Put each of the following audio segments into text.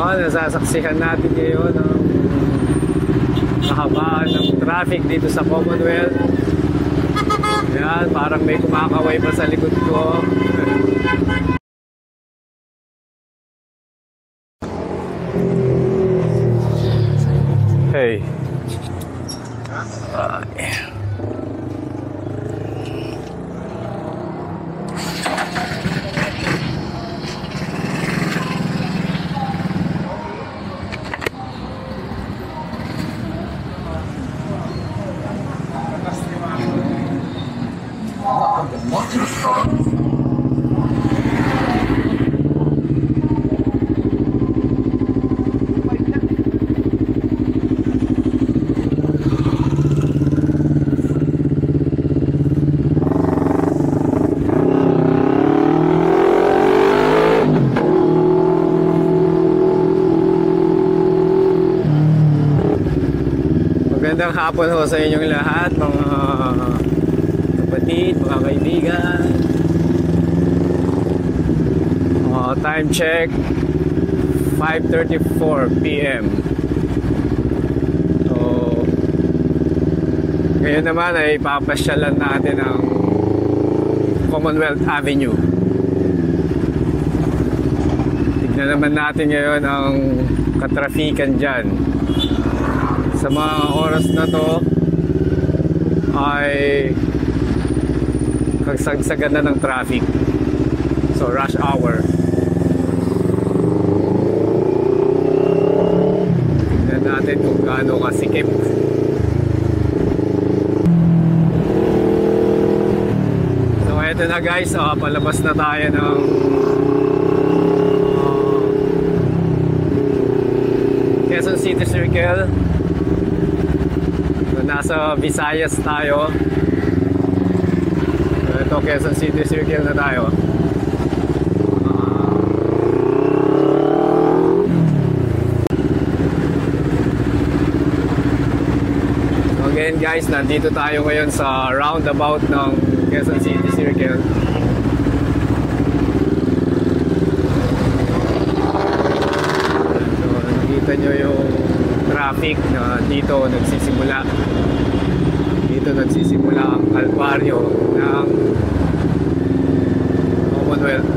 Nasasaksihan natin ngayon ang kahabaan ng traffic dito sa Commonwealth. Yan, parang may kumakaway pa sa likod ko. Hey. Magandang hapon ho sa inyong lahat, mga kapatid, mga kaibigan. Time check 5:34 PM. So ngayon naman ay papasyalan natin ang Commonwealth Avenue. Tignan naman natin ngayon ang katrafikan dyan. Sa mga oras na to ay kagsagsagan na ng traffic. So rush hour. Tignan natin kung gaano kasikip. So eto na guys, palabas na tayo ng Quezon City Circle. Nasa Visayas tayo. Ito, Quezon City Circle na tayo. So again guys, nandito tayo ngayon sa roundabout ng Quezon City Circle. So nakita nyo yung traffic na dito nagsisimula. Dito nagsisimula ang kalbaryo ng Commonwealth.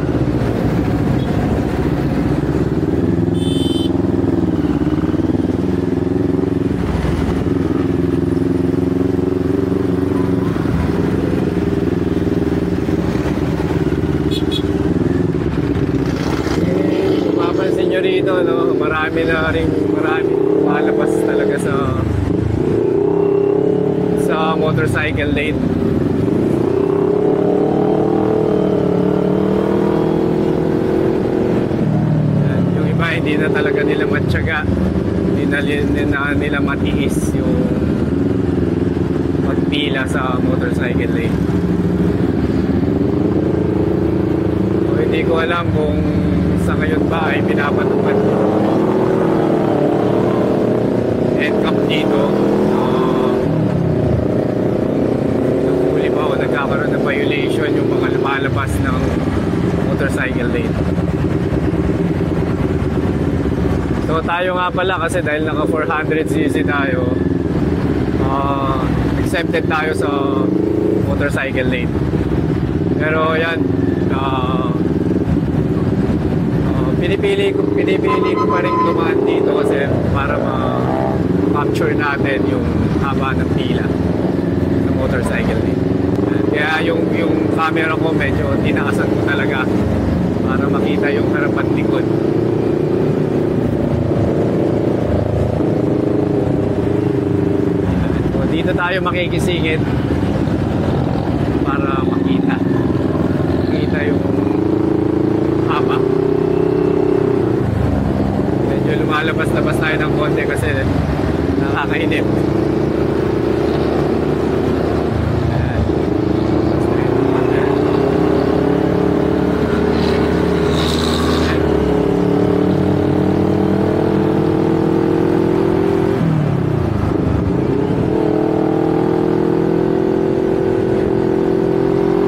Kung mapansin nyo rito, no, marami malabas talaga sa motorcycle lane. Yung iba hindi na talaga nila matyaga, hindi na nila matiis yung magpila sa motorcycle lane. So, hindi ko alam kung sa ngayon ba ay pinapatupad NCAP dito. Nahuli ba o nagkakaroon ng violation yung mga lumalabas ng motorcycle lane. So tayo nga pala, kasi dahil naka 400cc tayo, exempted tayo sa motorcycle lane. Pero yan, pinipili ko pa rin dumaan dito kasi para ma-capture natin yung haba ng pila ng motorcycle lane. Kaya yung camera ko medyo tinaasan ko talaga para makita yung harapan likod. So, dito tayo makikisingit para makita yung haba. Lumalabas-labas tayo ng konti kasi nakakainip.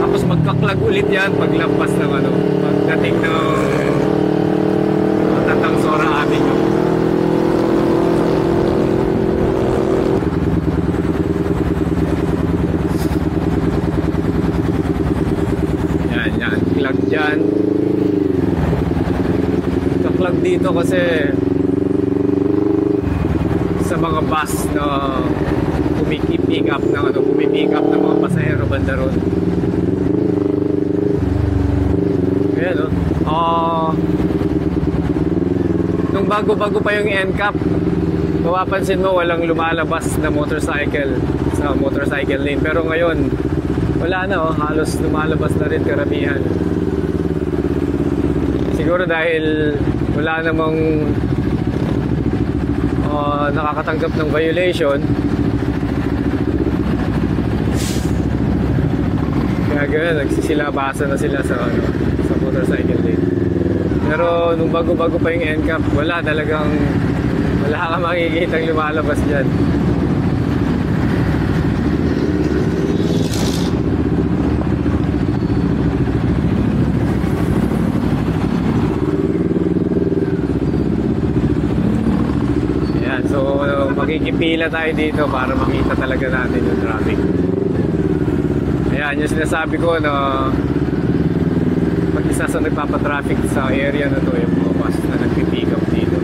Tapos magkaklag ulit yan paglampas ng pagdating ng Tatang Sora Avenue. dito kasi sa mga bus na pumipick up ng mga pasahero banda ron. Ayan, oh. Nung bago-bago pa yung NCAP, mapapansin mo walang lumalabas na motorcycle sa motorcycle lane. Pero ngayon, wala na, halos lumalabas na rin karamihan. Siguro dahil wala namang nakakatanggap ng violation, kaya gano'n, nagsisilabasan na sila sa motorcycle lane. Pero nung bago-bago pa yung NCAP, wala kang makikitang lumalabas dyan. Ayan, so makikipila tayo dito para makita talaga natin yung traffic. Ayan, yung sinasabi ko na isa sa nagpapatraffic sa area na to yung mga bus na nagpipick up dito.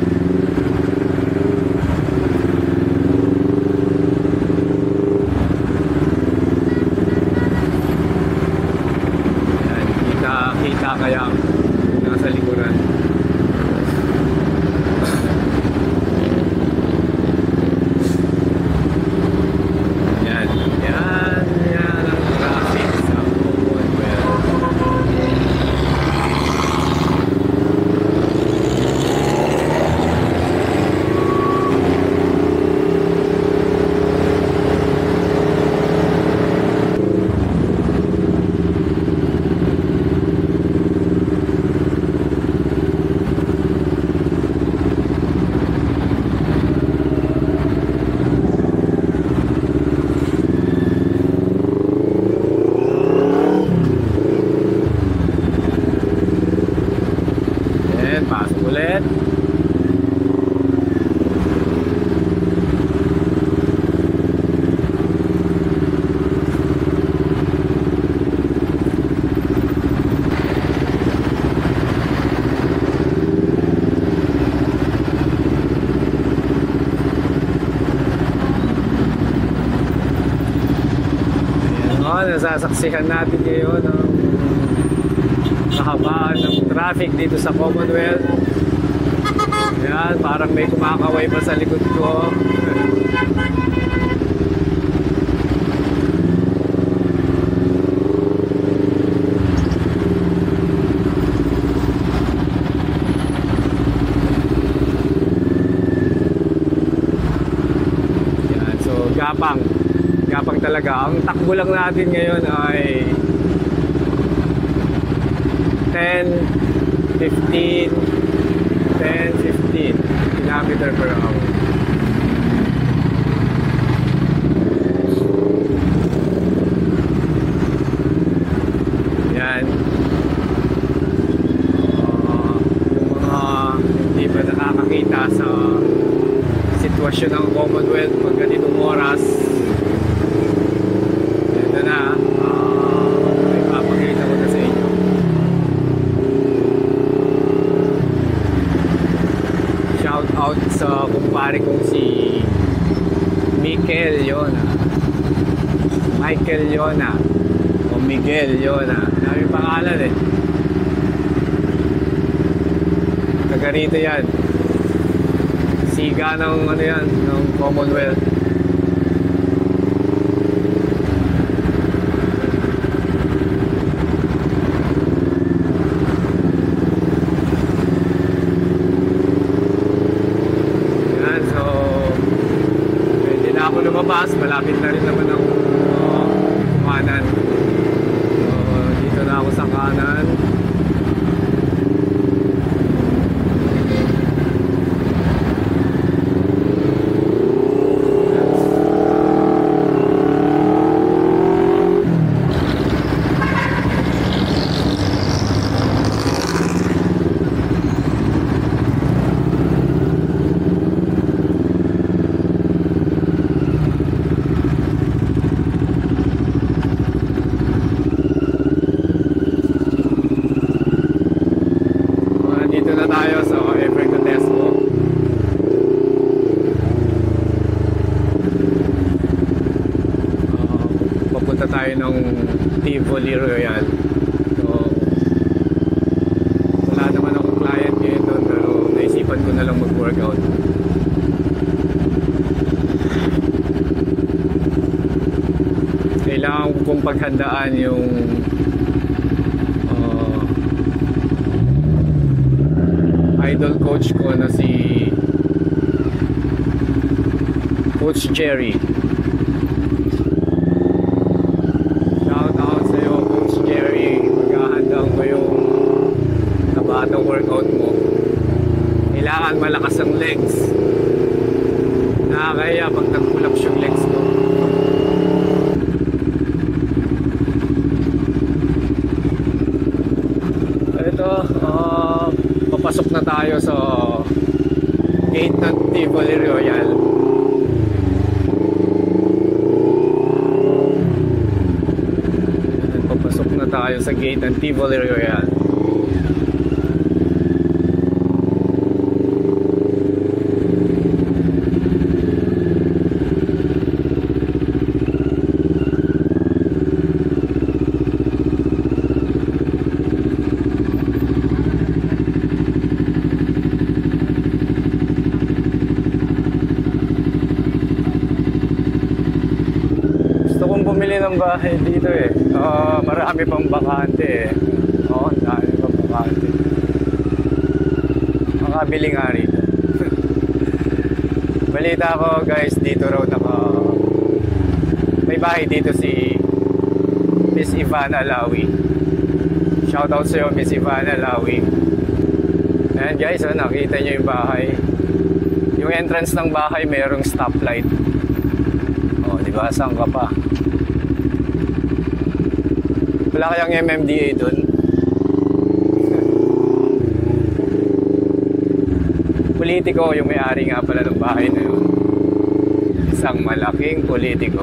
Ayan, kita kaya nasa likuran. Yan ang traffic sa pasok ulit. Ayan, nasasaksihan natin ngayon ang kahabaan ng traffic dito sa Commonwealth. Ayan, parang may kumakaway pa sa likod ko. Ayan, so gapang talaga. Ang takbo lang natin ngayon ay 10-15 km per hour. Yan. Yung mga hindi pa nakakakita sa sitwasyon ng Commonwealth pag ganitong oras, ito na, may papakita ko na sa inyo. Shout out sa kumpare kong si Michael Yona o Miguel Yona, dami pangalan eh. Taga rito yan, siga ng ng Commonwealth. Lumabas, malapit na rin naman ang kanan. So, dito na ako sa kanan. Tivoli Royal. So, wala naman akong client ngayon doon, pero naisipan ko na lang mag-workout. Kailangan kong paghandaan yung idol coach ko na si Coach Jerry. Shout out sa iyo, Coach Jerry. Maghahandaan ko yung kabatang workout mo. Kailangan malakas ang legs. Nakakaya pag nag-pull-ups yung legs ko. Ito, papasok na tayo sa gate ng Tivoli Royal. Papasok na tayo sa gate ng Tivoli Royal. Bumili ng bahay dito eh. Marami pang bakante eh. Oo, dami pang bakante. Makabili nga rito. Balita ko guys, dito raw may bahay dito si Miss Ivana Lawi. Shoutout sa iyo, Miss Ivana Lawi. Ayan guys, nakita nyo yung bahay. Yung entrance ng bahay mayroong stoplight. Diba? Saan ka pa? Wala kayang MMDA dun? Politiko yung may-ari nga pala ng bahay na yun. Isang malaking politiko.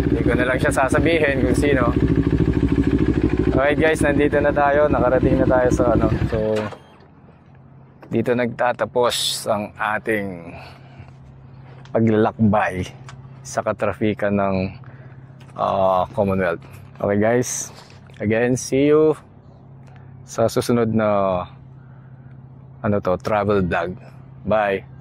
Hindi ko na lang siya sasabihin kung sino. Alright guys, nandito na tayo. Nakarating na tayo sa So, dito nagtatapos ang ating paglalakbay sa katrafikan ng Commonwealth. Okay guys, again, see you sa susunod na travel vlog. Bye.